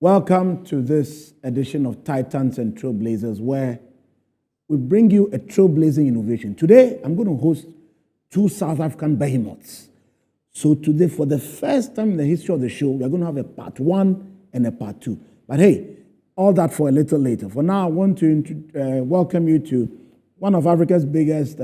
Welcome to this edition of Titans and Trailblazers, where we bring you a trailblazing innovation. Today, I'm going to host two South African behemoths. So today, for the first time in the history of the show, we're going to have a part one and a part two. But hey, all that for a little later. For now, I want to welcome you to one of Africa's biggest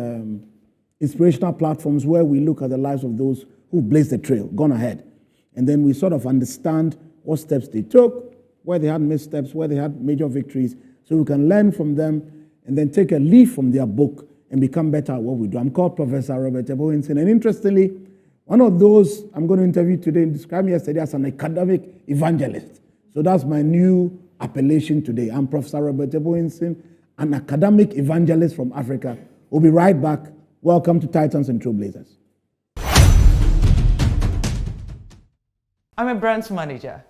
inspirational platforms, where we look at the lives of those who blazed the trail, gone ahead. And then we sort of understand what steps they took, where they had missteps, where they had major victories, so we can learn from them and then take a leaf from their book and become better at what we do. I'm called Professor Robert Ebohinson, and interestingly, one of those I'm going to interview today described me yesterday as an academic evangelist. So that's my new appellation today. I'm Professor Robert Ebohinson, an academic evangelist from Africa. We'll be right back. Welcome to Titans and Trailblazers. I'm a brands manager.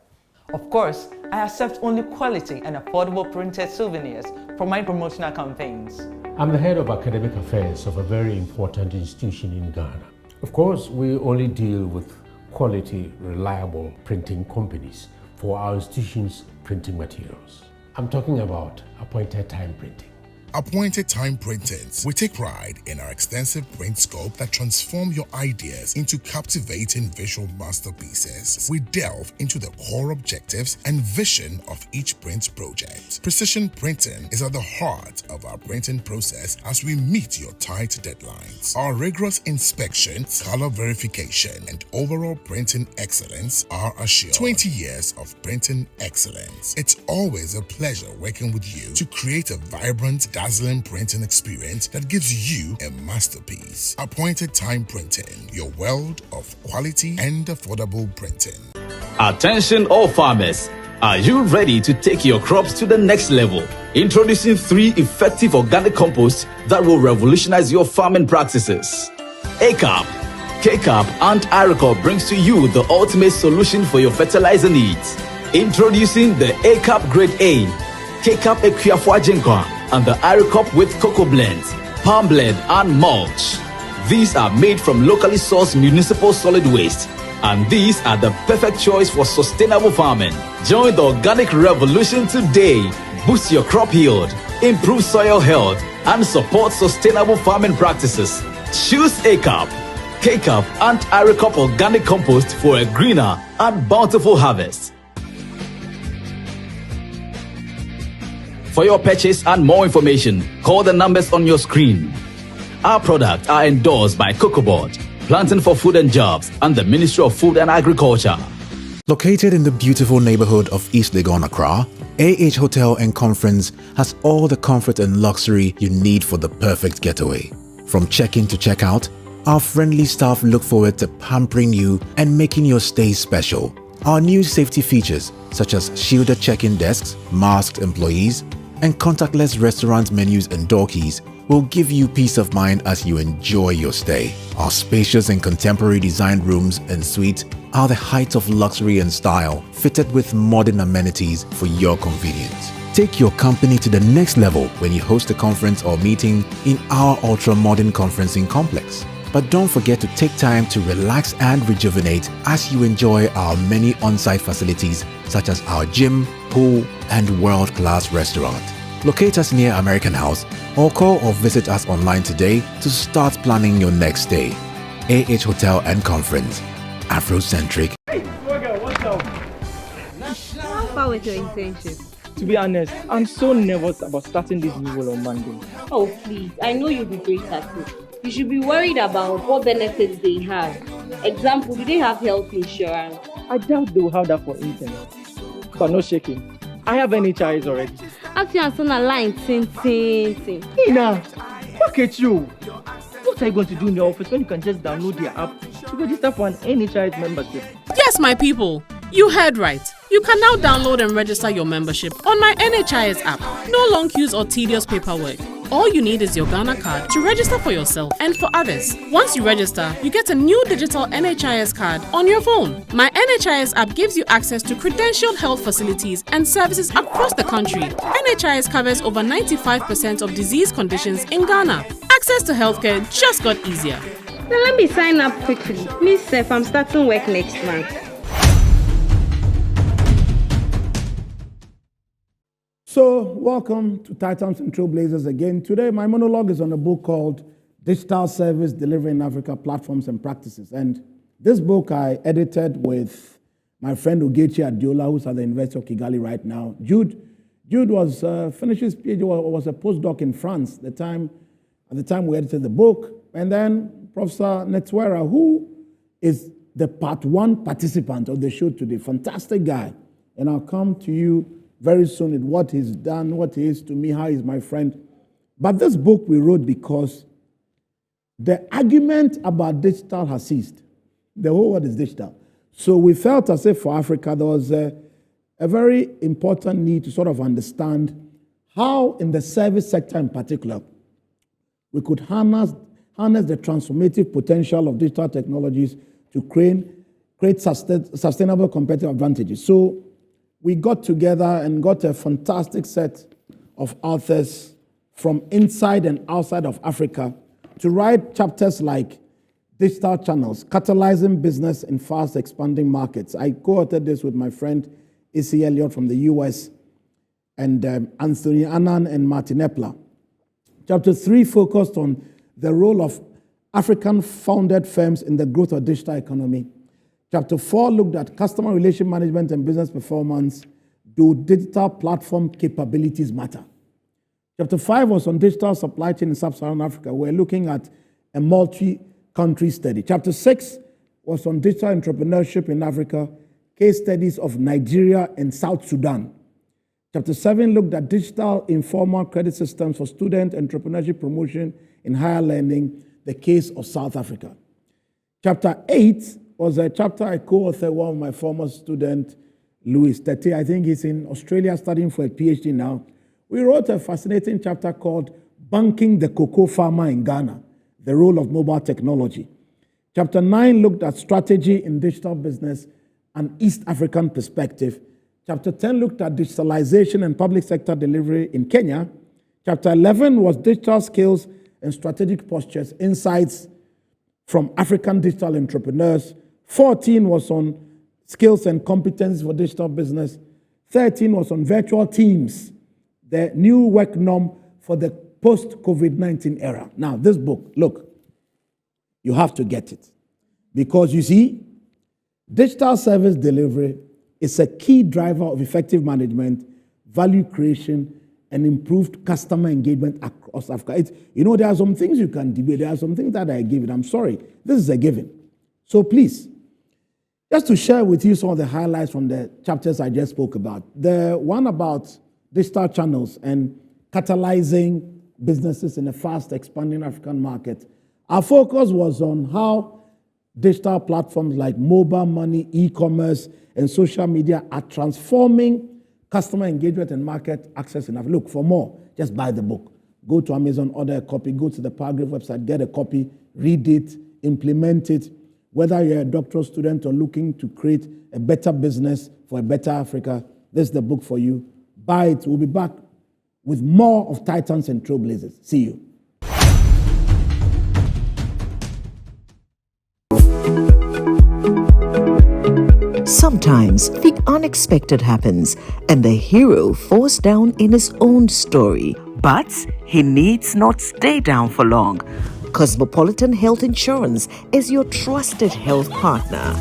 Of course, I accept only quality and affordable printed souvenirs for my promotional campaigns. I'm the head of academic affairs of a very important institution in Ghana. Of course, we only deal with quality, reliable printing companies for our institution's printing materials. I'm talking about appointed time printing. Appointed Time Printings. We take pride in our extensive print scope that transform your ideas into captivating visual masterpieces. We delve into the core objectives and vision of each print project. Precision printing is at the heart of our printing process as we meet your tight deadlines. Our rigorous inspection, color verification, and overall printing excellence are assured. 20 years of printing excellence. It's always a pleasure working with you to create a vibrant, dazzling printing experience that gives you a masterpiece. Appointed Time Printing, your world of quality and affordable printing. Attention all farmers, are you ready to take your crops to the next level? Introducing 3 effective organic composts that will revolutionize your farming practices. ACAP, KCAP and Iricop brings to you the ultimate solution for your fertilizer needs. Introducing the ACAP Grade A, KCAP Equiafua Jinkwa, and the Iricop with cocoa blends, palm blend, and mulch. These are made from locally sourced municipal solid waste, and these are the perfect choice for sustainable farming. Join the organic revolution today. Boost your crop yield, improve soil health, and support sustainable farming practices. Choose ACAP, KCAP, and Iricop organic compost for a greener and bountiful harvest. For your purchase and more information, call the numbers on your screen. Our products are endorsed by COCOBOD, Planting for Food and Jobs, and the Ministry of Food and Agriculture. Located in the beautiful neighborhood of East Legon, Accra, AH Hotel and Conference has all the comfort and luxury you need for the perfect getaway. From check-in to check-out, our friendly staff look forward to pampering you and making your stay special. Our new safety features, such as shielded check-in desks, masked employees, and contactless restaurant menus and door keys, will give you peace of mind as you enjoy your stay. Our spacious and contemporary designed rooms and suites are the height of luxury and style, fitted with modern amenities for your convenience. Take your company to the next level when you host a conference or meeting in our ultra-modern conferencing complex. But don't forget to take time to relax and rejuvenate as you enjoy our many on-site facilities such as our gym, pool, and world-class restaurant. Locate us near American House or call or visit us online today to start planning your next stay. AH Hotel and Conference. Afrocentric. Hey, what's up? How far with your internship? To be honest, I'm so nervous about starting this new role on Monday. Oh, please. I know you'll be great at it. You should be worried about what benefits they have. Example, do they have health insurance? I doubt they will have that for internet. But no shaking. I have NHIS already. As you answer a line, ting. Ina, look at you. What are you going to do in the office when you can just download their app to register for an NHIS membership? Yes, my people. You heard right. You can now download and register your membership on my NHIS app. No long queues or tedious paperwork. All you need is your Ghana card to register for yourself and for others. Once you register, you get a new digital NHIS card on your phone. My NHIS app gives you access to credentialed health facilities and services across the country. NHIS covers over 95% of disease conditions in Ghana. Access to healthcare just got easier. Now let me sign up quickly. Miss Seth, I'm starting work next month. So, welcome to Titans and Trailblazers again. Today, my monologue is on a book called Digital Service Delivery in Africa, Platforms and Practices. And this book I edited with my friend Ugechi Adiola, who's at the University of Kigali right now. Jude was finished his PhD, was a postdoc in France at the time we edited the book. And then Professor Netwera, who is the part one participant of the show today, fantastic guy. And I'll come to you very soon with what he's done, what he is to me, how he's my friend. But this book we wrote because the argument about digital has ceased. The whole world is digital. So we felt as if for Africa there was a very important need to sort of understand how in the service sector in particular we could harness the transformative potential of digital technologies to create sustainable competitive advantages. So we got together and got a fantastic set of authors from inside and outside of Africa to write chapters like Digital Channels, Catalyzing Business in Fast Expanding Markets. I co-authored this with my friend A.C. Elliott from the US and Anthony Annan and Martin Epler. Chapter 3 focused on the role of African-founded firms in the growth of digital economy. Chapter 4 looked at customer relation management and business performance. Do digital platform capabilities matter? Chapter 5 was on digital supply chain in sub-Saharan Africa. We're looking at a multi-country study. Chapter 6 was on digital entrepreneurship in Africa, case studies of Nigeria and South Sudan. Chapter 7 looked at digital informal credit systems for student entrepreneurship promotion in higher learning, the case of South Africa. Chapter 8 was a chapter I co-authored one of my former student, Louis Tete. I think he's in Australia studying for a PhD now. We wrote a fascinating chapter called Banking the Cocoa Farmer in Ghana, the role of mobile technology. Chapter 9 looked at strategy in digital business, an East African perspective. Chapter 10 looked at digitalization and public sector delivery in Kenya. Chapter 11 was digital skills and strategic postures, insights from African digital entrepreneurs. 14 was on skills and competencies for digital business. 13 was on virtual teams, the new work norm for the post-COVID-19 era. Now, this book, look, you have to get it. Because you see, digital service delivery is a key driver of effective management, value creation, and improved customer engagement across Africa. There are some things you can debate. There are some things that I give it. I'm sorry. This is a given. So please, just to share with you some of the highlights from the chapters I just spoke about. The one about digital channels and catalyzing businesses in a fast expanding African market. Our focus was on how digital platforms like mobile money, e-commerce, and social media are transforming customer engagement and market access in Africa. Look, for more, just buy the book. Go to Amazon, order a copy, go to the Paragraph website, get a copy, read it, implement it. Whether you're a doctoral student or looking to create a better business for a better Africa, this is the book for you. Buy it. We'll be back with more of Titans and Trailblazers. See you. Sometimes the unexpected happens and the hero falls down in his own story. But he needs not stay down for long. Cosmopolitan Health Insurance is your trusted health partner.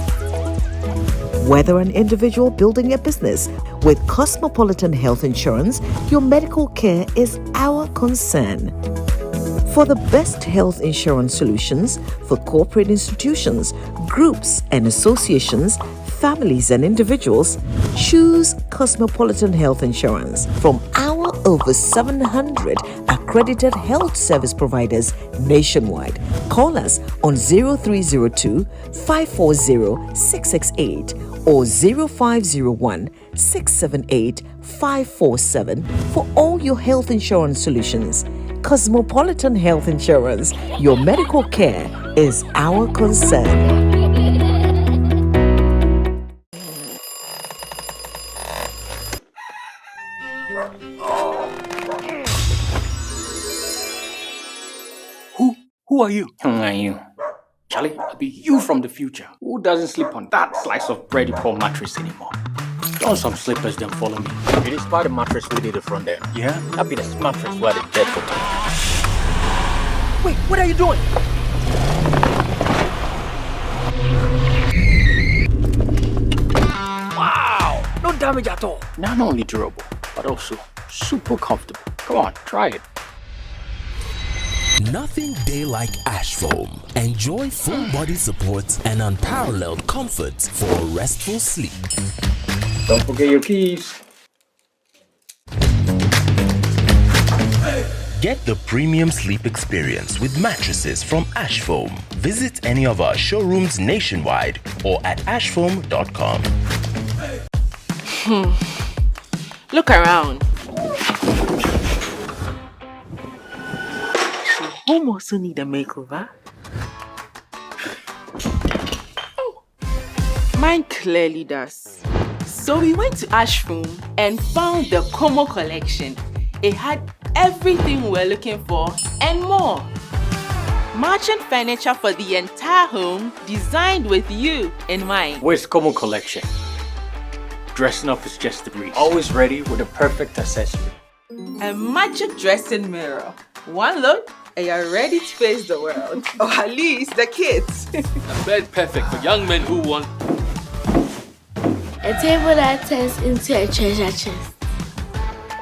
Whether an individual building a business, with Cosmopolitan Health Insurance, your medical care is our concern. For the best health insurance solutions for corporate institutions, groups and associations, families and individuals, choose Cosmopolitan Health Insurance from our over 700 accredited health service providers nationwide. Call us on 0302 540 668 or 0501 678 547 for all your health insurance solutions. Cosmopolitan Health Insurance, your medical care is our concern. Who are you? Who are you? Charlie, I'll be you from the future. Who doesn't sleep on that slice of bread you call mattress anymore? Don't some slippers then follow me. It is part of the mattress we did the front there. Yeah? Happiness mattress where the dead for time. Wait, what are you doing? Wow! No damage at all. Not only durable, but also super comfortable. Come on, try it. Nothing day like Ash Foam. Enjoy full body support and unparalleled comfort for a restful sleep. Don't forget your keys. Get the premium sleep experience with mattresses from Ash Foam. Visit any of our showrooms nationwide or at ashfoam.com. Look around. Home also need a makeover. Mine clearly does. So we went to Ashroom and found the Como collection. It had everything we're looking for and more. Matching furniture for the entire home, designed with you in mind. Where's Como collection? Dressing up is just a breeze. Always ready with the perfect accessory. A magic dressing mirror. One look and you're ready to face the world. Or at least the kids. A bed perfect for young men who want a table that turns into a treasure chest.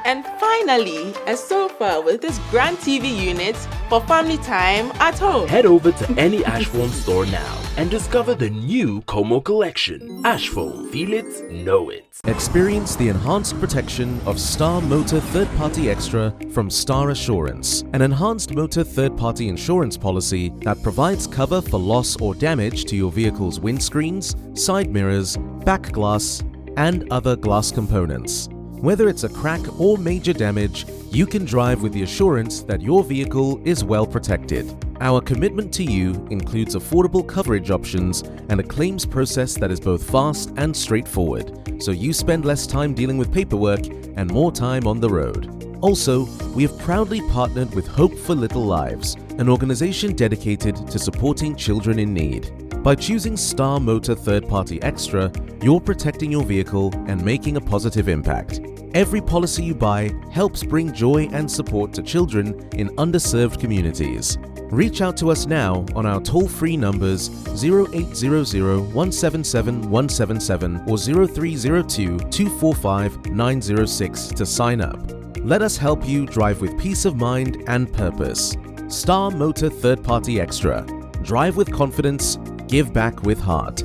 And finally, a sofa with this grand TV unit for family time at home. Head over to any Ash Foam store now and discover the new Como collection. Ash Foam, feel it, know it. Experience the enhanced protection of Star Motor Third Party Extra from Star Assurance, an enhanced motor third party insurance policy that provides cover for loss or damage to your vehicle's windscreens, side mirrors, back glass, and other glass components. Whether it's a crack or major damage, you can drive with the assurance that your vehicle is well protected. Our commitment to you includes affordable coverage options and a claims process that is both fast and straightforward, so you spend less time dealing with paperwork and more time on the road. Also, we have proudly partnered with Hope for Little Lives, an organization dedicated to supporting children in need. By choosing Star Motor Third Party Extra, you're protecting your vehicle and making a positive impact. Every policy you buy helps bring joy and support to children in underserved communities. Reach out to us now on our toll-free numbers 0800 177 177 or 0302 245 906 to sign up. Let us help you drive with peace of mind and purpose. Star Motor Third Party Extra. Drive with confidence, give back with heart.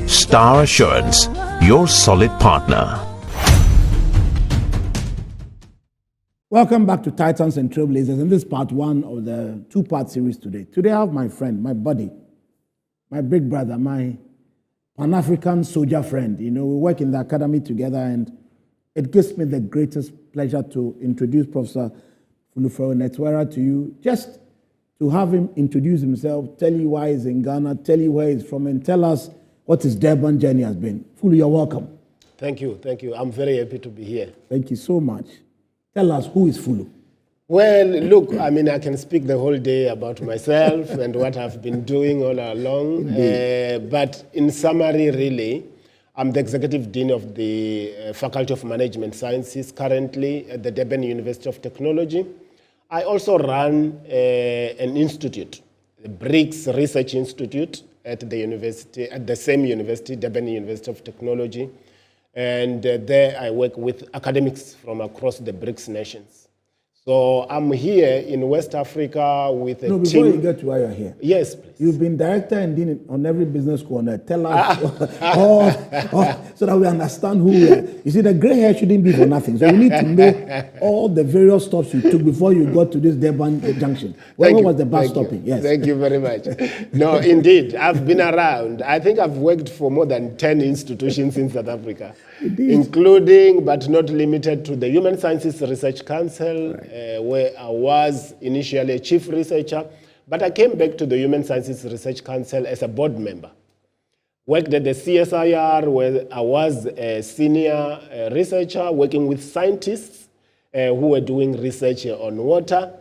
Star Assurance, your solid partner. Welcome back to Titans and Trailblazers, and this is part one of the two-part series today. Today I have my friend, my buddy, my big brother, my Pan-African soldier friend. You know, we work in the academy together, and it gives me the greatest pleasure to introduce Professor Funufero Netwera to you, just to have him introduce himself, tell you why he's in Ghana, tell you where he's from, and tell us what his Durban journey has been. Fulu, you're welcome. Thank you. I'm very happy to be here. Thank you so much. Tell us, who is Fulu? Well, look, I mean, I can speak the whole day about myself and what I've been doing all along. But in summary, really, I'm the Executive Dean of the Faculty of Management Sciences currently at the Durban University of Technology. I also run an institute, the BRICS Research Institute at the university, at the same university, Durban University of Technology. And there I work with academics from across the BRICS nations. So I'm here in West Africa with a team. Before you get to why you're here. Yes, please. You've been director and dean on every business corner. Tell us, so that we understand who we are. You see, the gray hair shouldn't be for nothing. So we need to know all the various stops you took before you got to this Durban junction. What was the bus stopping? Yes. Thank you very much. No, indeed, I've been around. I think I've worked for more than 10 institutions in South Africa, including but not limited to the Human Sciences Research Council, where I was initially a chief researcher, but I came back to the Human Sciences Research Council as a board member. Worked at the CSIR, where I was a senior researcher working with scientists who were doing research on water.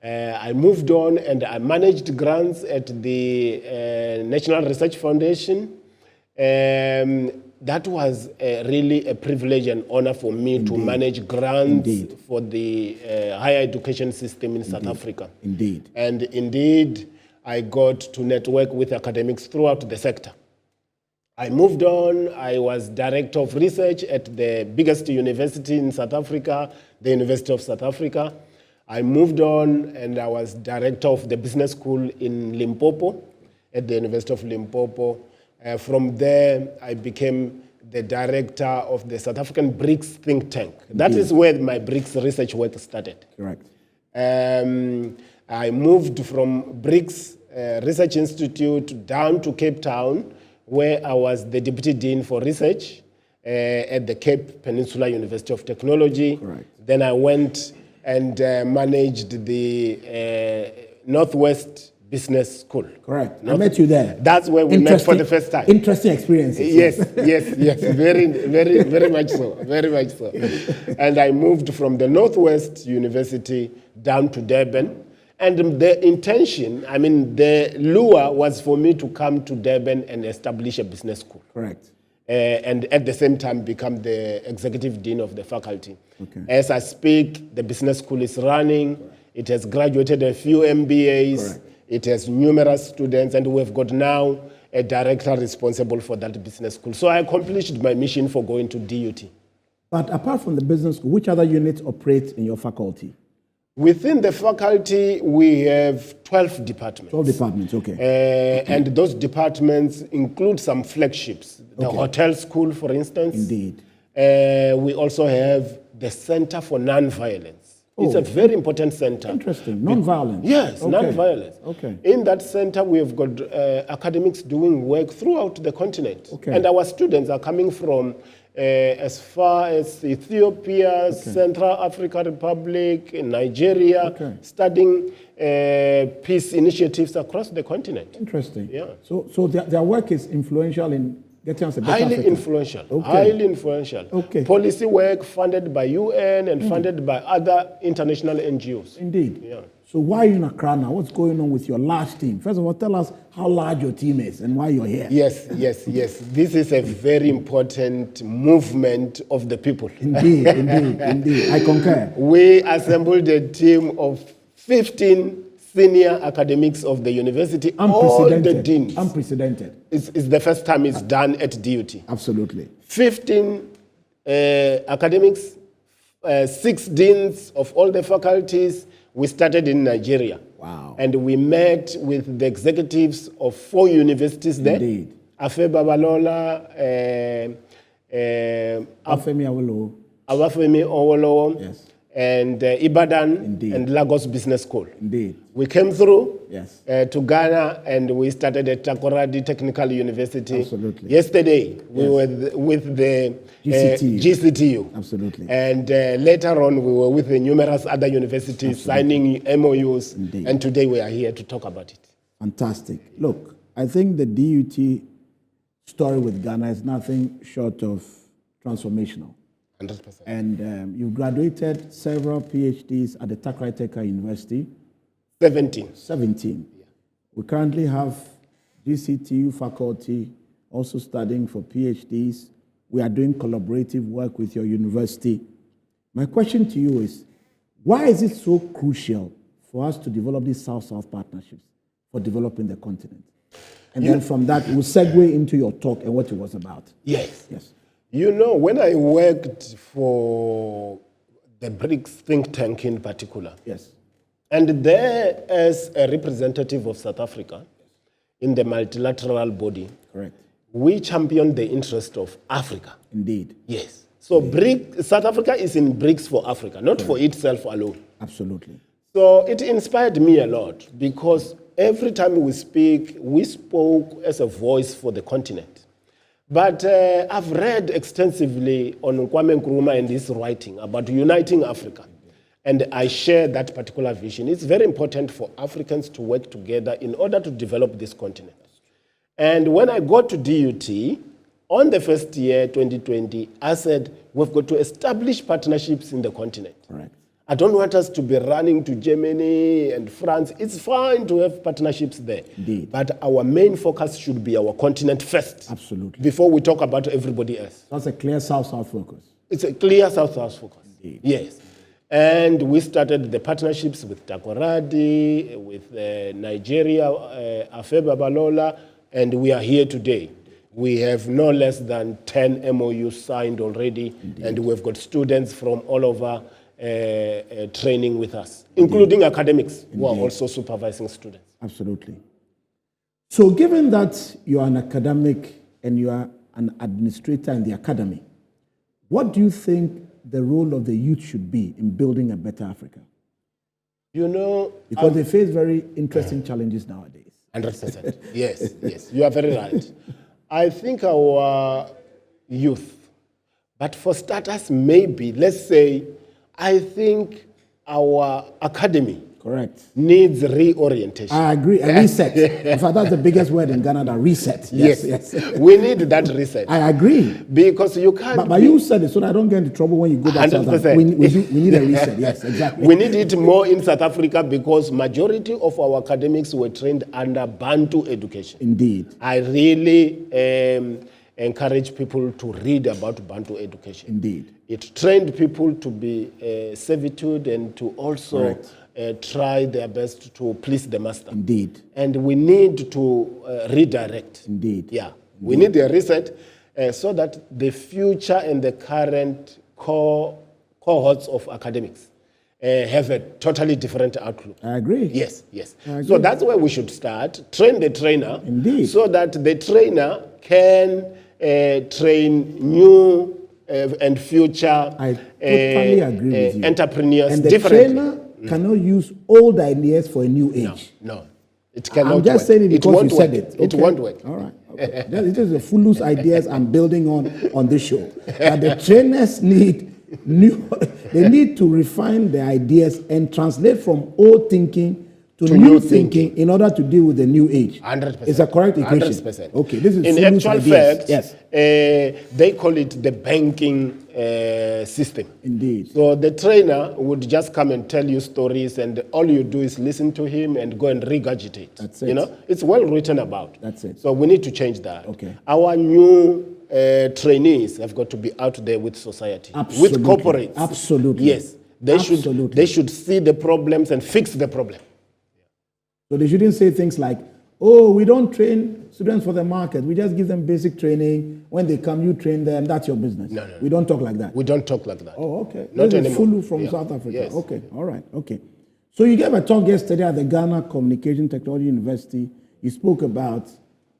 I moved on and I managed grants at the National Research Foundation. that was really a privilege and honor for me to manage grants for the higher education system in South Africa. Indeed. And indeed, I got to network with academics throughout the sector. I moved on. I was director of research at the biggest university in South Africa, the University of South Africa. I moved on and I was director of the business school in Limpopo, at the University of Limpopo. From there, I became the director of the South African BRICS think tank. That is where my BRICS research work started. Correct. I moved from BRICS Research Institute down to Cape Town, where I was the deputy dean for research at the Cape Peninsula University of Technology. Correct. Then I went and managed the Northwest Business School. Correct. I met you there. That's where we met for the first time. Interesting experiences. Yes. Very much so. Very much so. And I moved from the Northwest University down to Durban. And the intention, the lure was for me to come to Durban and establish a business school. Correct. And at the same time become the executive dean of the faculty. Okay. As I speak, the business school is running. Correct. It has graduated a few MBAs. Correct. It has numerous students, and we've got now a director responsible for that business school. So I accomplished my mission for going to DUT. But apart from the business school, which other units operate in your faculty? Within the faculty, we have 12 departments. 12 departments, okay. And those departments include some flagships. The hotel school, for instance. Indeed. We also have the Center for Nonviolence. It's a very important center. Interesting. Non-violence. Yes, non-violence. Okay. In that center, we have got academics doing work throughout the continent. Okay. And our students are coming from as far as Ethiopia, Central African Republic, Nigeria, studying peace initiatives across the continent. Interesting. Yeah. So their work is influential in getting us a better Highly Africa. influential. Okay. Highly influential. Okay. Policy work funded by UN and funded by other international NGOs. Indeed. Yeah. So why are you in Accra now? What's going on with your large team? First of all, tell us how large your team is and why you're here. Yes. This is a very important movement of the people. Indeed. I concur. We assembled a team of 15 senior academics of the university, all the deans. Unprecedented. It's the first time it's done at DUT. Absolutely. 15 academics, 6 deans of all the faculties. We started in Nigeria. Wow. And we met with the executives of 4 universities there. Indeed. Afe Babalola, Awafemi Awolowo, yes, and Ibadan, Indeed, and Lagos Business School. Indeed. We came through, yes, to Ghana, and we started at Takoradi Technical University. Absolutely. Yesterday, we were with the GCTU. Absolutely. And later on, we were with the numerous other universities signing MOUs. Indeed. And today we are here to talk about it. Fantastic. Look, I think the DUT story with Ghana is nothing short of transformational. 100%. And you graduated several PhDs at the Takoradi Technical University. 17. Yeah. We currently have GCTU faculty also studying for PhDs. We are doing collaborative work with your university. My question to you is, why is it so crucial for us to develop these South-South partnerships for developing the continent? And then from that, we'll segue into your talk and what it was about. Yes. Yes. You know, when I worked for the BRICS think tank in particular, yes, and there as a representative of South Africa in the multilateral body, correct, we championed the interest of Africa. Indeed. Yes. So South Africa is in BRICS for Africa, not for itself alone. Absolutely. So it inspired me a lot because every time we speak, we spoke as a voice for the continent. But I've read extensively on Kwame Nkrumah and his writing about uniting Africa. And I share that particular vision. It's very important for Africans to work together in order to develop this continent. And when I got to DUT, on the first year, 2020, I said, we've got to establish partnerships in the continent. Correct. I don't want us to be running to Germany and France. It's fine to have partnerships there. Indeed. But our main focus should be our continent first. Absolutely. Before we talk about everybody else. That's a clear South-South focus. It's a clear South-South focus. Indeed. Yes. And we started the partnerships with Takoradi, with Nigeria, Afeba Balola, and we are here today. We have no less than 10 MOUs signed already, Indeed. And we've got students from all over training with us, including academics who are also supervising students. Absolutely. So given that you are an academic and you are an administrator in the academy, what do you think the role of the youth should be in building a better Africa? You know, because they face very interesting challenges nowadays. 100%. Yes, you are very right. I think our youth, but for starters, maybe, let's say, I think our academy needs reorientation. I agree, a reset. In fact, that's the biggest word in Ghana, that reset. Yes. We need that reset. I agree. Because you can't... But you said it, so that I don't get into trouble when you go back to South Africa. We need a reset, yes, exactly. We need it more in South Africa because majority of our academics were trained under Bantu education. Indeed. I really encourage people to read about Bantu education. Indeed. It trained people to be servitude and to also try their best to please the master. Indeed. And we need to redirect. Indeed. Yeah. We need a reset so that the future and the current cohorts of academics have a totally different outlook. I agree. Yes. So that's where we should start. Train the trainer. Indeed. So that the trainer can train new and future I totally agree with you. entrepreneurs and the differently. trainer cannot use old ideas for a new age. No. It cannot I'm just work. saying it because you said it. It won't work. All right. Okay. It is the foolish ideas I'm building on this show. That the trainers need they need to refine their ideas and translate from old thinking to new thinking in order to deal with the new age. 100%. It's a correct equation. 100%. Okay, this is in foolish actual ideas. fact, Yes. They call it the banking system. Indeed. So the trainer would just come and tell you stories, and all you do is listen to him and go and regurgitate. That's it. You know, it's well written about. That's it. So we need to change that. Okay. Our new trainees have got to be out there with society, Absolutely. with corporates. Absolutely. Yes. They should see the problems and fix the problem. So they shouldn't say things like, oh, we don't train students for the market. We just give them basic training. When they come, you train them. That's your business. No. We don't talk like that. We don't talk like that. Oh, okay. Not this anymore. is Fulu from South Africa. Yes. Okay. All right. Okay. So you gave a talk yesterday at the Ghana Communication Technology University. You spoke about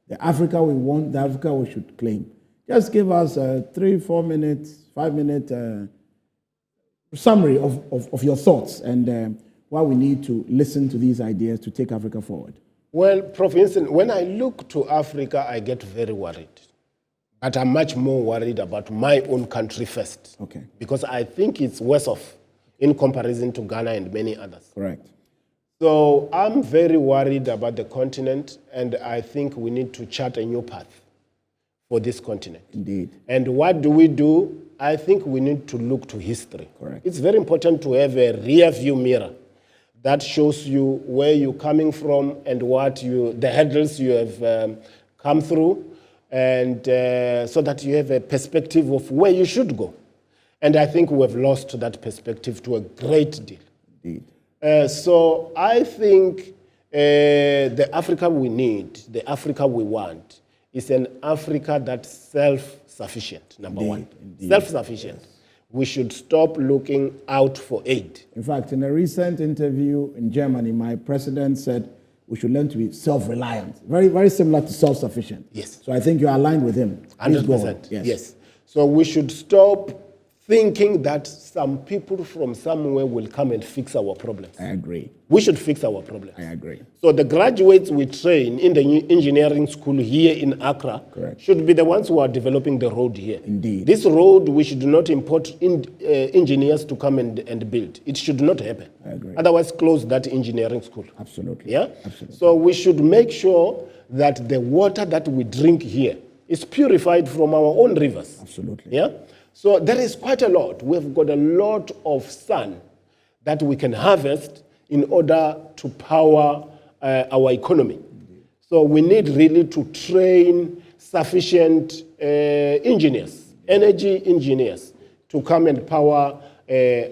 the Africa we want, the Africa we should claim. Just give us a 3-4 minutes, 5-minute summary of your thoughts and why we need to listen to these ideas to take Africa forward. Well, Prof. Winston, when I look to Africa, I get very worried. But I'm much more worried about my own country first. Okay. Because I think it's worse off in comparison to Ghana and many others. Correct. So I'm very worried about the continent, and I think we need to chart a new path for this continent. Indeed. And what do? I think we need to look to history. Correct. It's very important to have a rear view mirror that shows you where you're coming from and the hurdles you have come through, and so that you have a perspective of where you should go. And I think we have lost that perspective to a great deal. Indeed. So I think the Africa we need, the Africa we want, is an Africa that's self-sufficient, number one. Indeed. Self-sufficient. Yes. We should stop looking out for aid. In fact, in a recent interview in Germany, my president said we should learn to be self-reliant. Very, very similar to self-sufficient. Yes. So I think you're aligned with him. 100%. Yes. So we should stop thinking that some people from somewhere will come and fix our problems. I agree. We should fix our problems. I agree. So the graduates we train in the engineering school here in Accra should be the ones who are developing the road here. Indeed. This road, we should not import engineers to come and build. It should not happen. I agree. Otherwise, close that engineering school. Absolutely. Yeah? Absolutely. So we should make sure that the water that we drink here is purified from our own rivers. Absolutely. Yeah? So there is quite a lot. We've got a lot of sun that we can harvest in order to power our economy. So we need really to train sufficient engineers, energy engineers, to come and power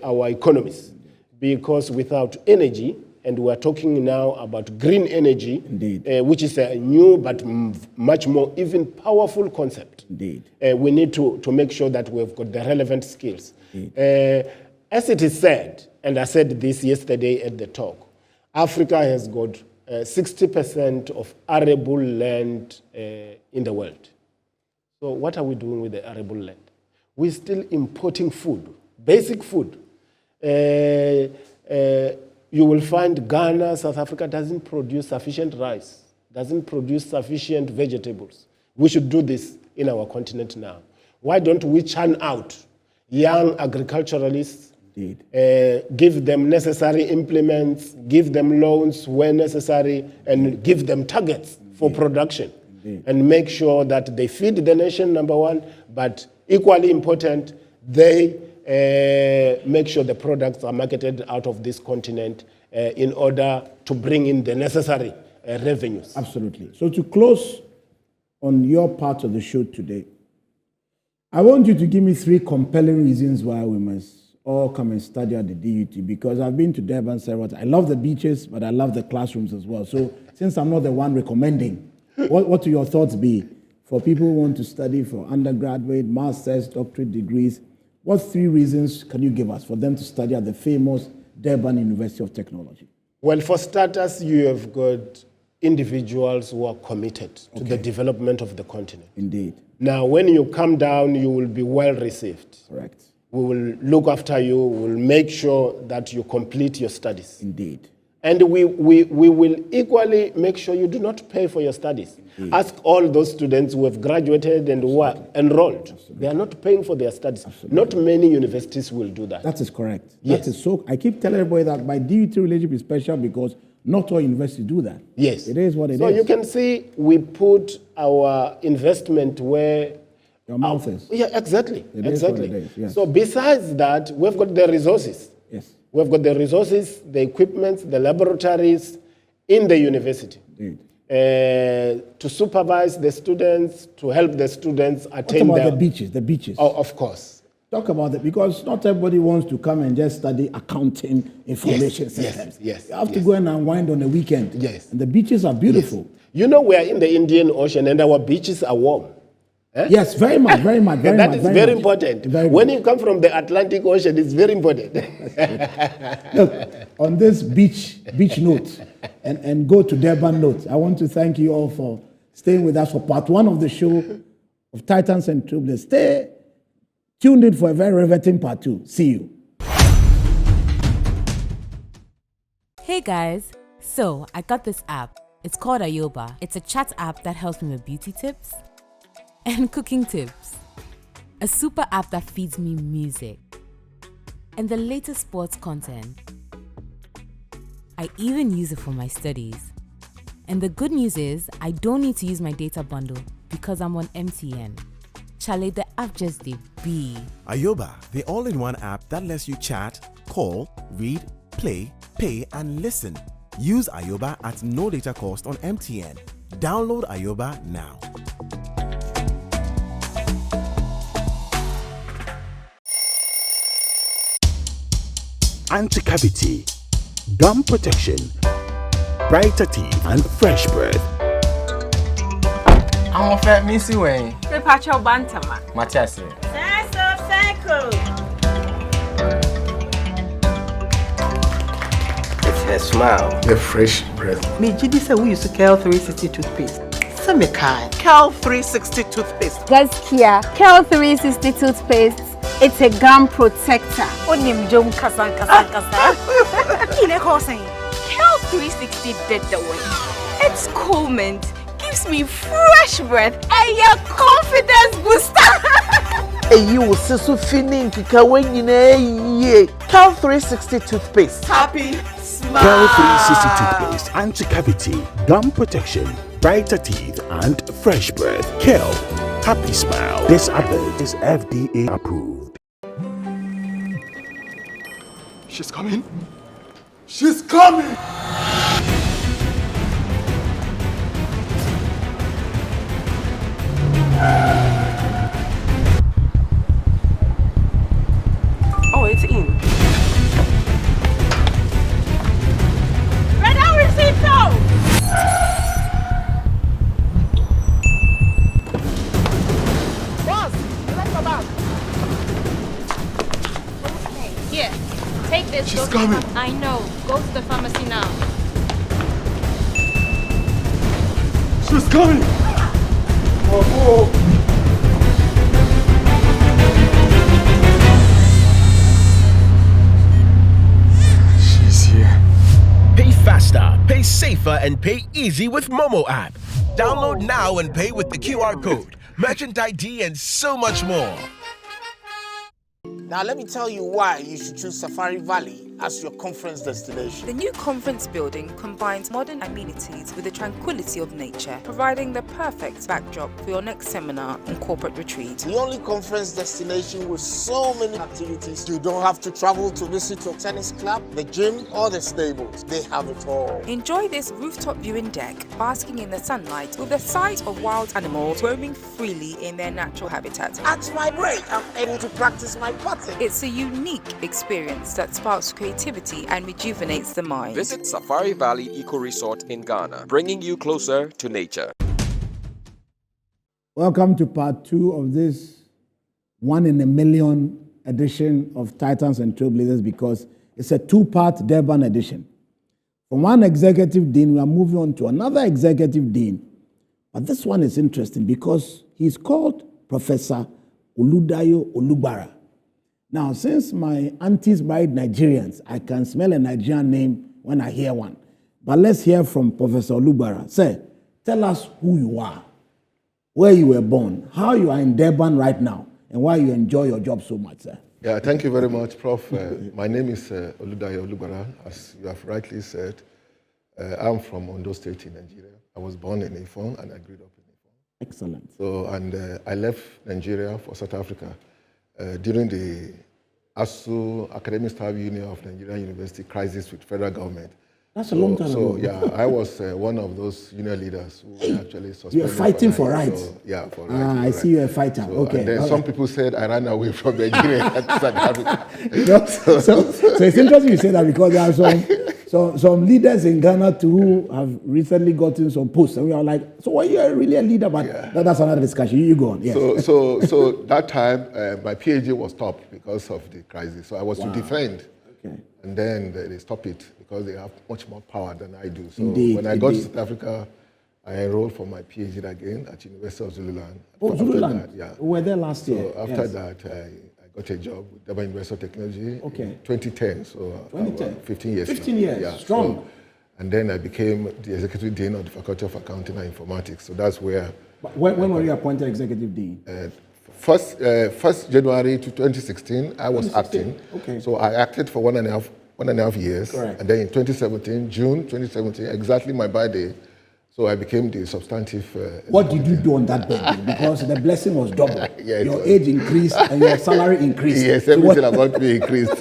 our economies. Because without energy, and we're talking now about green energy, which is a new but much more even powerful concept. Indeed. We need to make sure that we've got the relevant skills. As it is said, and I said this yesterday at the talk, Africa has got 60% of arable land in the world. So what are we doing with the arable land? We're still importing food, basic food. You will find Ghana, South Africa doesn't produce sufficient rice, doesn't produce sufficient vegetables. We should do this in our continent now. Why don't we churn out young agriculturalists, give them necessary implements, give them loans where necessary, and give them targets for production, and make sure that they feed the nation, number one, but equally important, they make sure the products are marketed out of this continent in order to bring in the necessary revenues. Absolutely. So to close on your part of the show today, I want you to give me 3 compelling reasons why we must all come and study at the DUT, because I've been to Durban several times. I love the beaches, but I love the classrooms as well. So since I'm not the one recommending, what will your thoughts be for people who want to study for undergraduate, master's, doctorate degrees? What 3 reasons can you give us for them to study at the famous Durban University of Technology? Well, for starters, you have got individuals who are committed to the development of the continent. Indeed. Now, when you come down, you will be well received. Correct. We will look after you. We will make sure that you complete your studies. Indeed. And we will equally make sure you do not pay for your studies. Indeed. Ask all those students who have graduated and who are enrolled. Absolutely. They are not paying for their studies. Absolutely. Not many universities will do that. That is correct. Yes. That is so. I keep telling everybody that my DUT relationship is special because not all universities do that. Yes. It is what it is. So you can see we put our investment where your mouth is. Yeah, exactly. It exactly. Is what it is. Yes. So besides that, we've got the resources. Yes. We've got the resources, the equipment, the laboratories in the university. Indeed. To supervise the students, to help the students attain What about the beaches? The beaches. Oh, of course. Talk about it, because not everybody wants to come and just study accounting information systems. Yes. You have to go and unwind on the weekend. Yes. And the beaches are beautiful. Yes. You know, we are in the Indian Ocean and our beaches are warm. Eh? Yes, very much, very much. Very that much, is very very much. important. Very when much. you come from the Atlantic Ocean, it's very important. Look, on this beach note, and go to Durban note, I want to thank you all for staying with us for part 1 of the show of Titans and Trailblazers. Stay tuned in for a very riveting part 2. See you. Hey guys, so I got this app. It's called Ayoba. It's a chat app that helps me with beauty tips and cooking tips. A super app that feeds me music and the latest sports content. I even use it for my studies. And the good news is, I don't need to use my data bundle because I'm on MTN. Chale, the app just did be. Ayoba, the all-in-one app that lets you chat, call, read, play, pay, and listen. Use Ayoba at no data cost on MTN. Download Ayoba now. Anti-cavity, gum protection, brighter teeth, and fresh breath. I'm fat Missy Wayne. The Pacho Bantama. Matias. It's her smile. The fresh breath. Me Gidi say we use Kel 360 toothpaste. Some kind. Kel 360 toothpaste. Gaskia, Kel 360 toothpaste. It's a gum protector. Onim jom kasan. Ine kosen. Kel 360 did the work. It's cool mint. Gives me fresh breath and your confidence booster. You will see so feeling kikawen ye. Kel 360 toothpaste. Happy smile. Kel 360 toothpaste, anti-cavity, gum protection, brighter teeth, and fresh breath. Kel, happy smile. This advert is FDA approved. She's coming. She's coming! Oh, it's in. Madam Recito! Boss, let's go back. Here, take this. She's coming. I know. Go to the pharmacy now. She's coming! Oh. She's here. Pay faster, pay safer, and pay easy with Momo app. Download now and pay with the QR code, merchant ID, and so much more. Now let me tell you why you should choose Safari Valley as your conference destination. The new conference building combines modern amenities with the tranquility of nature, providing the perfect backdrop for your next seminar and corporate retreat. The only conference destination with so many activities. You don't have to travel to visit your tennis club, the gym, or the stables. They have it all. Enjoy this rooftop viewing deck, basking in the sunlight with the sight of wild animals roaming freely in their natural habitat. At my break, I'm able to practice my putting. It's a unique experience that sparks creativity and rejuvenates the mind. Visit Safari Valley Eco Resort in Ghana, bringing you closer to nature. Welcome to part 2 of this 1 in a million edition of Titans and Trailblazers, because it's a 2-part Durban edition. From one executive dean, we are moving on to another executive dean. But this one is interesting because he's called Professor Oludayo Olugbara. Now, since my aunties married Nigerians, I can smell a Nigerian name when I hear one. But let's hear from Professor Olugbara. Sir, tell us who you are, where you were born, how you are in Durban right now, and why you enjoy your job so much, sir. Yeah, thank you very much, Prof. My name is Oludayo Olugbara. As you have rightly said, I'm from Ondo State in Nigeria. I was born in Ifon and I grew up in Ifon. Excellent. So, and I left Nigeria for South Africa during the ASU, Academic Staff Union of Nigeria University crisis with federal government. That's a long time ago. So, yeah, I was one of those union leaders who were actually suspended. You were fighting for rights. So, yeah, for rights. I see you're a fighter. So, okay. And then some people said I ran away from Nigeria to South Africa. So it's interesting you say that, because there are some leaders in Ghana too who have recently gotten some posts, and we are like, so were you really a leader? But that's another discussion. You go on. Yes. So that time my PhD was stopped because of the crisis. So I was to defend. Okay. And then they stopped it because they have much more power than I do. So Indeed, when I got to South Africa, I enrolled for my PhD again at University of Zululand. Oh, Zululand. Yeah. We were there last year. So after that, I got a job with Durban University of Technology in 2010. So 2010. 15 years. 15 years. Yeah. Strong. So, and then I became the executive dean of the Faculty of Accounting and Informatics. So that's where. But when were you appointed executive dean? First January to 2016, I was acting. Okay. So I acted for one and a half years. Correct. And then in 2017, June 2017, exactly my birthday, so I became the substantive. What did you do on that birthday? Because the blessing was double. Yes, your age increased and your salary increased. Yes, everything about me increased.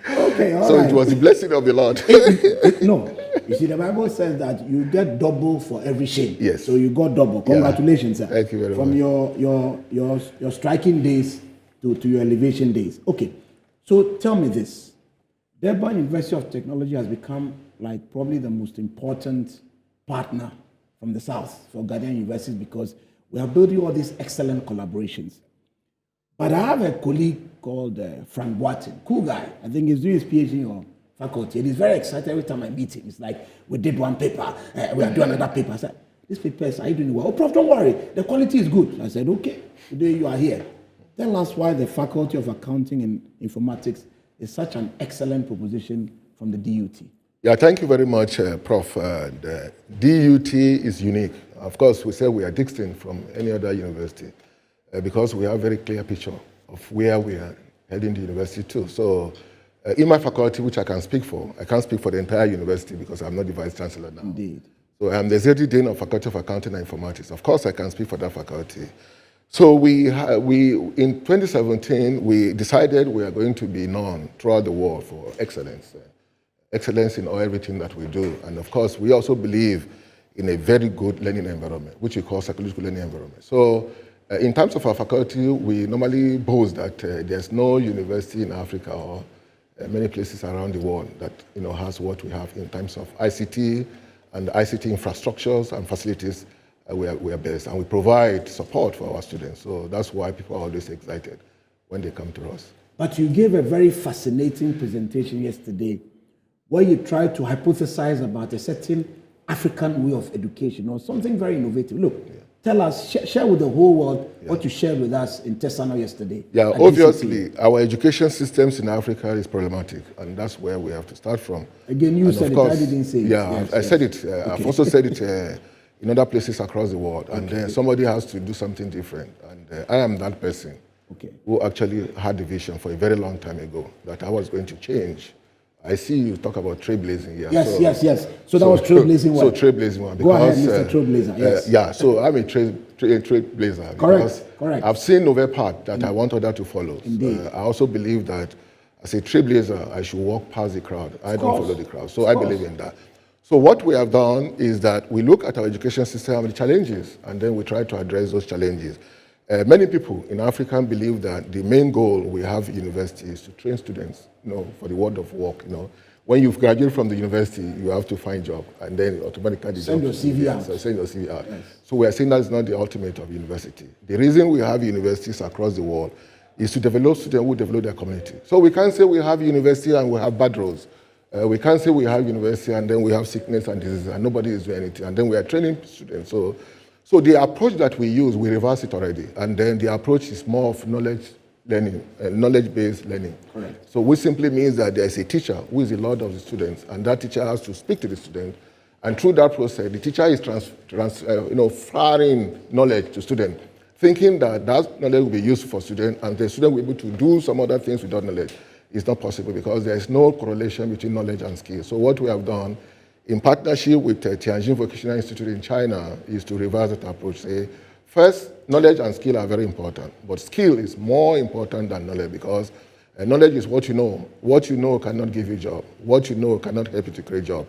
Okay, all so right. it was the blessing of the Lord. No, you see, the Bible says that you get double for every shame. Yes. So you got double. Congratulations, sir. Thank you very From much. your striking days to your elevation days. Okay, so tell me this. Durban University of Technology has become like probably the most important partner from the South for Ghanaian universities, because we are building all these excellent collaborations. But I have a colleague called Frank Boatin, cool guy. I think he's doing his PhD in your faculty, and he's very excited every time I meet him. It's like, we did one paper, we are doing another paper. I said, this paper is, are you doing well? Oh, Prof, don't worry, the quality is good. I said, okay, today you are here. Tell us why the Faculty of Accounting and Informatics is such an excellent proposition from the DUT. Yeah, thank you very much, Prof. The DUT is unique. Of course, we say we are distinct from any other university because we have a very clear picture of where we are heading the university to. So in my faculty, which I can speak for, I can't speak for the entire university because I'm not the Vice Chancellor now. Indeed. So I'm the Executive Dean of Faculty of Accounting and Informatics. Of course, I can speak for that faculty. So in 2017, we decided we are going to be known throughout the world for excellence. Excellence in everything that we do. And of course, we also believe in a very good learning environment, which we call psychological learning environment. So in terms of our faculty, we normally boast that there's no university in Africa or many places around the world that has what we have in terms of ICT and ICT infrastructures and facilities. We are best, and we provide support for our students. So that's why people are always excited when they come to us. But you gave a very fascinating presentation yesterday where you tried to hypothesize about a certain African way of education or something very innovative. Look, tell us, share with the whole world what you shared with us in Tesano yesterday. Yeah, obviously, our education systems in Africa is problematic, and that's where we have to start from. Again, you said it, I didn't say it. Yeah, Yes, I yes. said it. Okay. I've also said it in other places across the world, and then somebody has to do something different. And I am that person who actually had the vision for a very long time ago that I was going to change. I see you talk about trailblazing here. Yes. So that was trailblazing one. So trailblazing one. Go ahead, Mr. Trailblazer. Yes. Yeah, so I'm a trailblazer. Correct. I've seen Novel path that I want others to follow. Indeed. I also believe that as a trailblazer, I should walk past the crowd. I don't follow the crowd. So I believe in that. So what we have done is that we look at our education system and the challenges, and then we try to address those challenges. Many people in Africa believe that the main goal we have at university is to train students, for the world of work. When you've graduated from the university, you have to find a job, and then automatically send your CV out. Send your CV out. Yes. So we are saying that's not the ultimate of university. The reason we have universities across the world is to develop students who develop their community. So we can't say we have university and we have bad roads. We can't say we have university and then we have sickness and disease and nobody is doing anything. And then we are training students. So the approach that we use, we reverse it already. And then the approach is more of knowledge learning, knowledge-based learning. Correct. So which simply means that there is a teacher who is the lord of the students, and that teacher has to speak to the student. And through that process, the teacher is transferring knowledge to students, thinking that that knowledge will be useful for students, and the student will be able to do some other things with that knowledge. It's not possible because there is no correlation between knowledge and skill. So what we have done in partnership with Tianjin Vocational Institute in China is to reverse that approach. Say, first, knowledge and skill are very important, but skill is more important than knowledge because knowledge is what you know. What you know cannot give you a job. What you know cannot help you to create a job.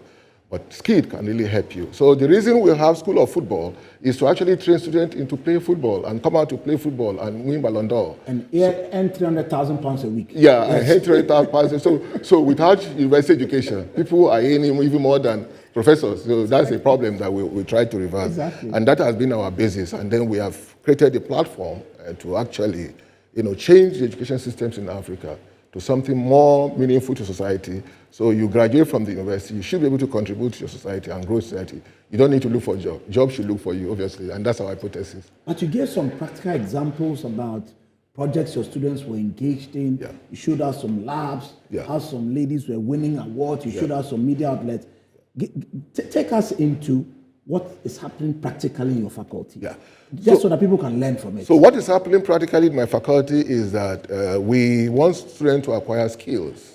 But skill can really help you. So the reason we have School of Football is to actually train students into play football and come out to play football and win Ballon d'Or. And earn £300,000 a week. Yeah, and earn £300,000. So without university education, people are earning even more than professors. So that's a problem that we try to reverse. Exactly. And that has been our basis. And then we have created a platform to actually change the education systems in Africa to something more meaningful to society. So you graduate from the university, you should be able to contribute to your society and grow society. You don't need to look for a job. Jobs should look for you, obviously, and that's our hypothesis. But you gave some practical examples about projects your students were engaged in. Yeah. You showed us some labs, how some ladies were winning awards. You showed us some media outlets. Take us into what is happening practically in your faculty. Yeah. Just so that people can learn from it. So what is happening practically in my faculty is that we want students to acquire skills.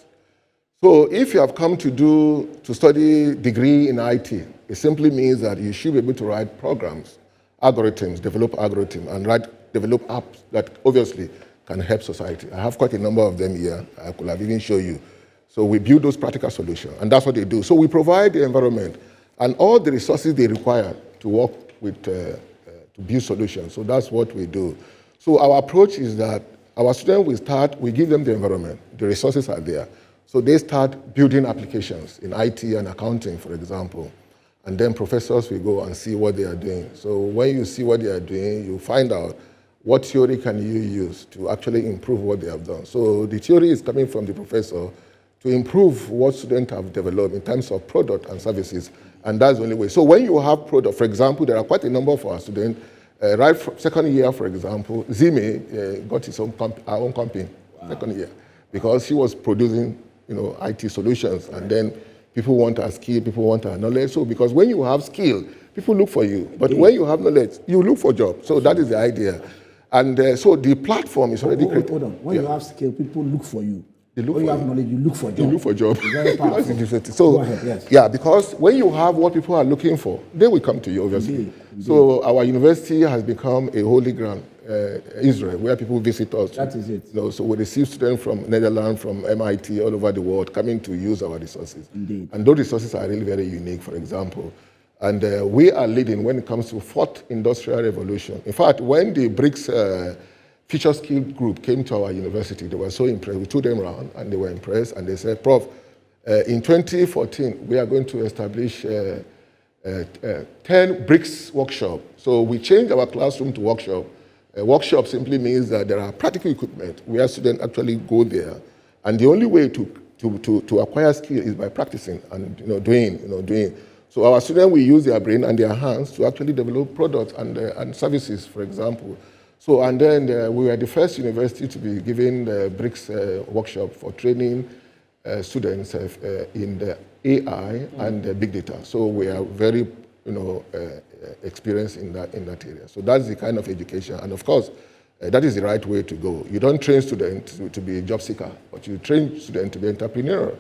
So if you have come to study degree in IT, it simply means that you should be able to write programs, algorithms, develop algorithms, and develop apps that obviously can help society. I have quite a number of them here. I could have even shown you. So we build those practical solutions, and that's what they do. So we provide the environment and all the resources they require to work with, to build solutions. So that's what we do. So our approach is that our students we give them the environment. The resources are there. So they start building applications in IT and accounting, for example. And then professors will go and see what they are doing. So when you see what they are doing, you find out what theory can you use to actually improve what they have done. So the theory is coming from the professor to improve what students have developed in terms of product and services. And that's the only way. So when you have product, for example, there are quite a number of our students, right from second year, for example, Zime got our own company, second year, because she was producing IT solutions, and then people want our skill, people want our knowledge. So because when you have skill, people look for you. But when you have knowledge, you look for jobs. So that is the idea. And so the platform is already created. Hold on. When you have skill, people look for you. They look when for you have knowledge, you look for a job. You look for a job. It's very powerful. That's the difference. So, Go ahead, yes. yeah, because when you have what people are looking for, they will come to you, obviously. Indeed. So our university has become a holy ground, Israel, where people visit us. That is it. So we receive students from Netherlands, from MIT, all over the world, coming to use our resources. Indeed. And those resources are really very unique, for example. And we are leading when it comes to fourth industrial revolution. In fact, when the BRICS Future Skill Group came to our university, they were so impressed. We took them around and they were impressed and they said, Prof, in 2014, we are going to establish 10 BRICS workshop. So we changed our classroom to workshop. Workshop simply means that there are practical equipment where students actually go there. And the only way to acquire skill is by practicing and doing. So our students will use their brain and their hands to actually develop products and services, for example. So, and then we were the first university to be given the BRICS workshop for training students in the AI and the big data. So we are very, experienced in that area. So that's the kind of education. And of course, that is the right way to go. You don't train students to be a job seeker, but you train students to be entrepreneurial,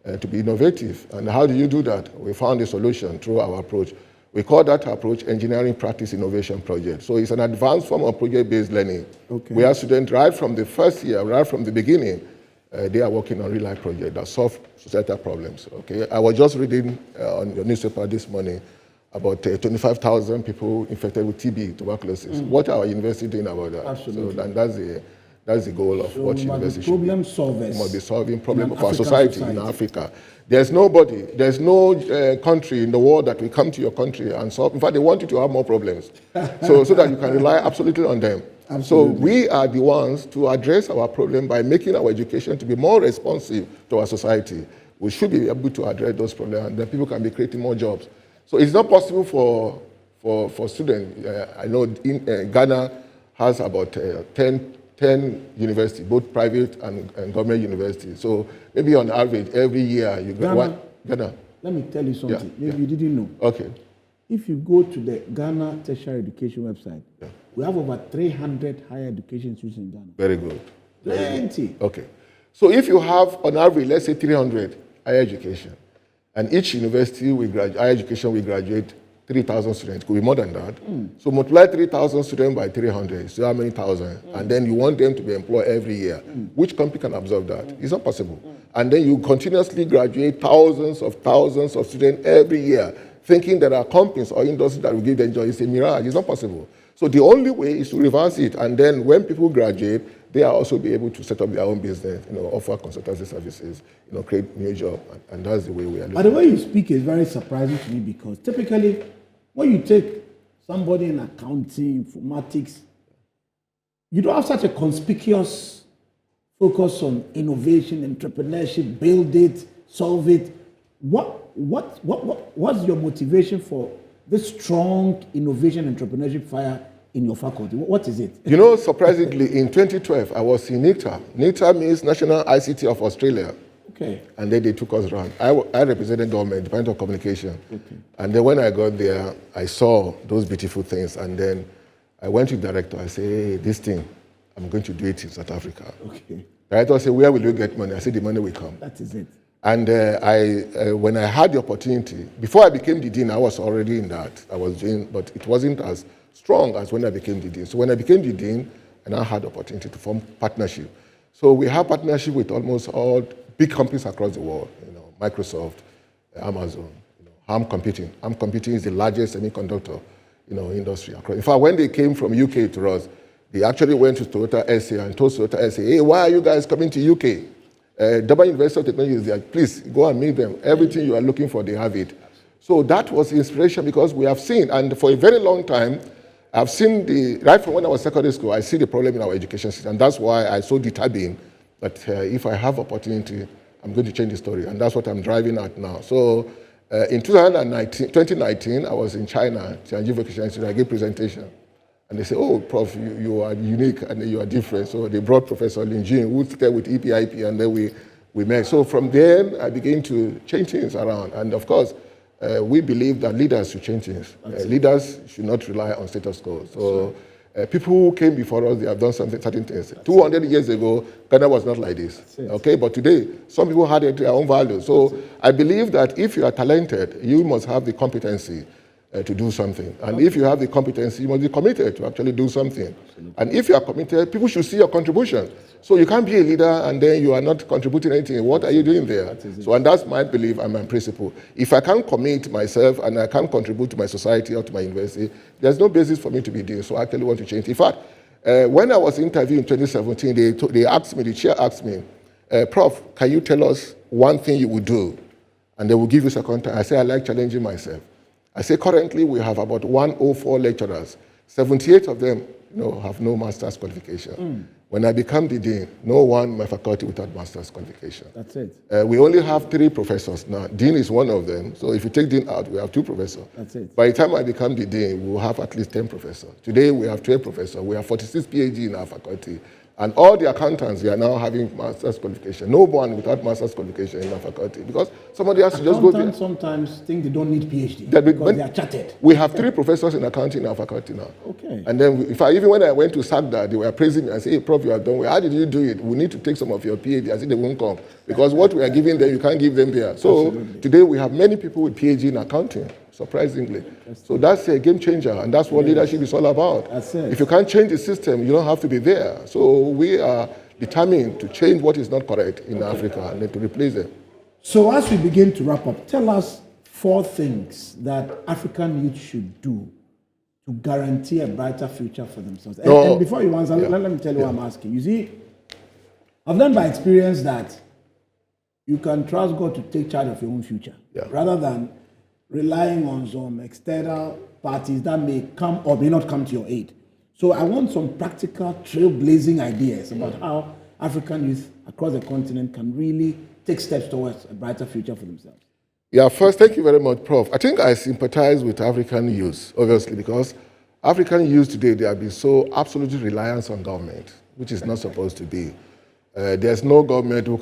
to be innovative. And how do you do that? We found a solution through our approach. We call that approach Engineering Practice Innovation Project. So it's an advanced form of project-based learning. Okay. We have students right from the first year, right from the beginning, they are working on real-life projects that solve societal problems. Okay, I was just reading on your newspaper this morning about 25,000 people infected with TB, tuberculosis. What are our university doing about that? Absolutely. So that's the goal of what university should be. Problem solvers. We must be solving problems of our African society in Africa. There's no country in the world that will come to your country and solve. In fact, they want you to have more problems, so that you can rely absolutely on them. Absolutely. So we are the ones to address our problem by making our education to be more responsive to our society. We should be able to address those problems, and then people can be creating more jobs. So it's not possible for students. I know Ghana has about 10 universities, both private and government universities. So maybe on average, every year you get one. Ghana. Let me tell you something. Maybe you didn't know. Okay. If you go to the Ghana Tertiary Education website, we have over 300 higher education institutions in Ghana. Very good. Plenty. Okay. So if you have on average, let's say 300 higher education, and each university higher education will graduate 3,000 students, could be more than that. So multiply 3,000 students by 300, so how many thousand? And then you want them to be employed every year. Which company can absorb that? It's not possible. And then you continuously graduate thousands of students every year, thinking there are companies or industries that will give them jobs. It's a mirage. It's not possible. So the only way is to reverse it. And then when people graduate, they are also be able to set up their own business, offer consultancy services, create new jobs. And that's the way we are looking. But the way you speak is very surprising to me, because typically when you take somebody in accounting, informatics, you don't have such a conspicuous focus on innovation, entrepreneurship, build it, solve it. What's your motivation for this strong innovation entrepreneurship fire in your faculty? What is it? Surprisingly, in 2012, I was in NICTA. NICTA means National ICT of Australia. Okay. And then they took us around. I represented government, Department of Communication. Okay. And then when I got there, I saw those beautiful things. And then I went to the director. I said, hey, this thing, I'm going to do it in South Africa. Okay. The director said, where will you get money? I said, the money will come. That is it. And when I had the opportunity, before I became the dean, I was already in that. I was doing, but it wasn't as strong as when I became the dean. So when I became the dean, and I had the opportunity to form partnership. So we have partnership with almost all big companies across the world. Microsoft, Amazon, Arm Computing. Arm Computing is the largest semiconductor, industry across. In fact, when they came from UK to us, they actually went to Toyota SA and told Toyota SA, hey, why are you guys coming to UK? Durban University of Technology is there. Please go and meet them. Everything you are looking for, they have it. So that was inspiration, because we have seen, and for a very long time, I've seen right from when I was secondary school, I see the problem in our education system. And that's why I so determined that if I have opportunity, I'm going to change the story. And that's what I'm driving at now. So in 2019, I was in China, Tianjin Vocational Institute. I gave a presentation. And they say, oh, Prof, you are unique and you are different. So they brought Professor Lin Jin, who stayed with EPIP, and then we met. So from then, I began to change things around. And of course, we believe that leaders should change things. Leaders should not rely on status quo. So People who came before us, they have done certain things. 200 years ago, Ghana was not like this. Okay, but today, some people had their own value. So I believe that if you are talented, you must have the competency to do something. And if you have the competency, you must be committed to actually do something. And if you are committed, people should see your contribution. So you can't be a leader and then you are not contributing anything. What are you doing there? So, and that's my belief and my principle. If I can't commit myself and I can't contribute to my society or to my university, there's no basis for me to be doing. So I actually want to change. In fact, when I was interviewed in 2017, they asked me, the chair asked me, Prof, can you tell us one thing you would do? And they will give you second time. I say, I like challenging myself. I say, currently we have about 104 lecturers. 78 of them have no master's qualification. When I become the dean, no one in my faculty without master's qualification. That's it. We only have 3 professors now. Dean is one of them. So if you take dean out, we have 2 professors. That's it. By the time I become the dean, we will have at least 10 professors. Today we have 12 professors. We have 46 PhD in our faculty. And all the accountants, they are now having master's qualification. No one without master's qualification in our faculty. Because somebody has to just go there. Accountants sometimes think they don't need PhD because they are chartered. We have 3 professors in accounting in our faculty now. Okay. And then, even when I went to SACDA, they were praising me and saying, hey, Prof, you have done well. How did you do it? We need to take some of your PhD. I said, they won't come. Because what we are giving them, you can't give them there. So today we have many people with PhD in accounting, surprisingly. So that's a game changer, and that's what leadership is all about. That's it. If you can't change the system, you don't have to be there. So we are determined to change what is not correct in Africa and then to replace it. So as we begin to wrap up, tell us 4 things that African youth should do to guarantee a brighter future for themselves. And before you answer, let me tell you what I'm asking. You see, I've learned by experience that you can trust God to take charge of your own future rather than relying on some external parties that may come or may not come to your aid. So I want some practical trailblazing ideas about how African youth across the continent can really take steps towards a brighter future for themselves. Yeah, first, thank you very much, Prof. I think I sympathize with African youth, obviously, because African youth today, they have been so absolutely reliant on government, which is not supposed to be. There's no government who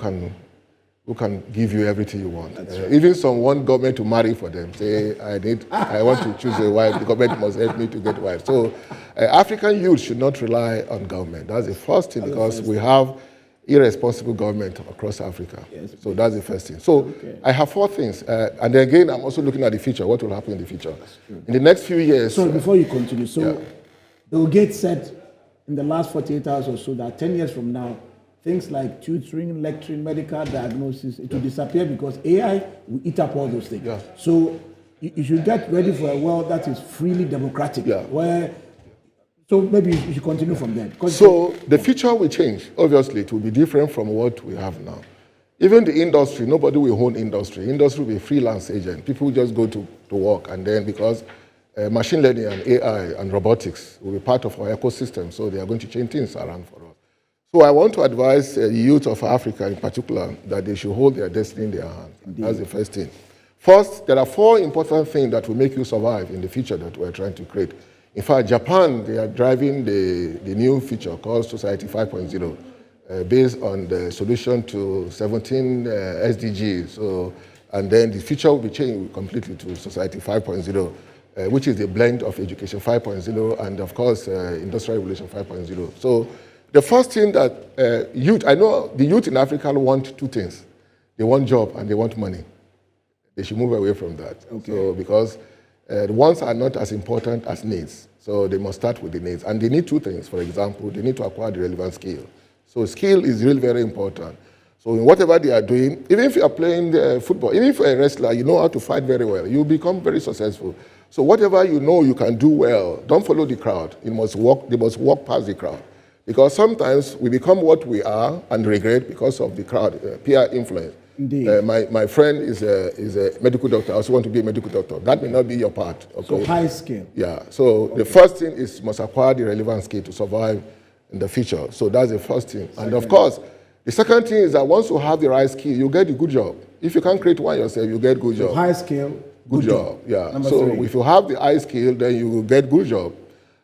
can give you everything you want. Even some want government to marry for them. Say, I want to choose a wife, the government must help me to get a wife. So African youth should not rely on government. That's the first thing, because we have irresponsible government across Africa. So that's the first thing. So I have 4 things. And then again, I'm also looking at the future, what will happen in the future. In the next few years. So before you continue, Bill Gates said in the last 48 hours or so that 10 years from now, things like tutoring, lecturing, medical diagnosis, it will disappear because AI will eat up all those things. So you should get ready for a world that is freely democratic, so maybe you should continue from there. So the future will change. Obviously, it will be different from what we have now. Even the industry, nobody will own industry. Industry will be freelance agent. People will just go to work, and then because machine learning and AI and robotics will be part of our ecosystem, so they are going to change things around for us. So I want to advise the youth of Africa in particular that they should hold their destiny in their hands. That's the first thing. First, there are 4 important things that will make you survive in the future that we're trying to create. In fact, Japan, they are driving the new feature called Society 5.0 based on the solution to 17 SDGs. So, and then the future will be changed completely to Society 5.0, which is a blend of Education 5.0 and, of course, Industrial Revolution 5.0. So the first thing that youth, I know the youth in Africa want 2 things. They want job and they want money. They should move away from that. So because the wants are not as important as needs. So they must start with the needs. And they need 2 things. For example, they need to acquire the relevant skill. So skill is really very important. So in whatever they are doing, even if you are playing football, even if you're a wrestler, you know how to fight very well. You become very successful. So whatever you know you can do well, don't follow the crowd. They must walk past the crowd. Because sometimes we become what we are and regret because of the crowd, peer influence. Indeed. My friend is a medical doctor. I also want to be a medical doctor. That may not be your part. Okay? So high skill. Yeah. So the first thing is must acquire the relevant skill to survive in the future. So that's the first thing. And of course, the second thing is that once you have the right skill, you get a good job. If you can't create one yourself, you get good job. So high skill, good job. Yeah. Number so 3. if you have the high skill, then you will get good job.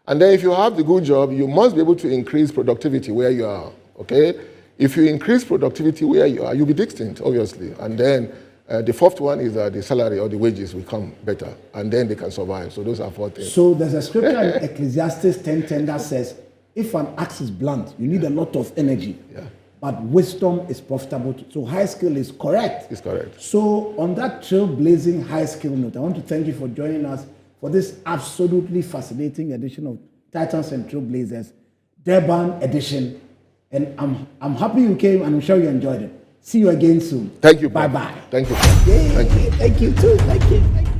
And then if you have the good job, you must be able to increase productivity where you are, okay? If you increase productivity where you are, you'll be distinct, obviously. And then The fourth one is that the salary or the wages will come better, and then they can survive. So those are 4 things. So there's a scripture in Ecclesiastes 10:10 that says, if an axe is blunt, you need a lot of energy. Yeah. But wisdom is profitable. So high skill is correct. It's correct. So on that trailblazing high skill note, I want to thank you for joining us for this absolutely fascinating edition of Titans and Trailblazers, Durban edition. And I'm happy you came, and I'm sure you enjoyed it. See you again soon. Thank you. Bye-bye. Thank you. Thank you too. Thank you.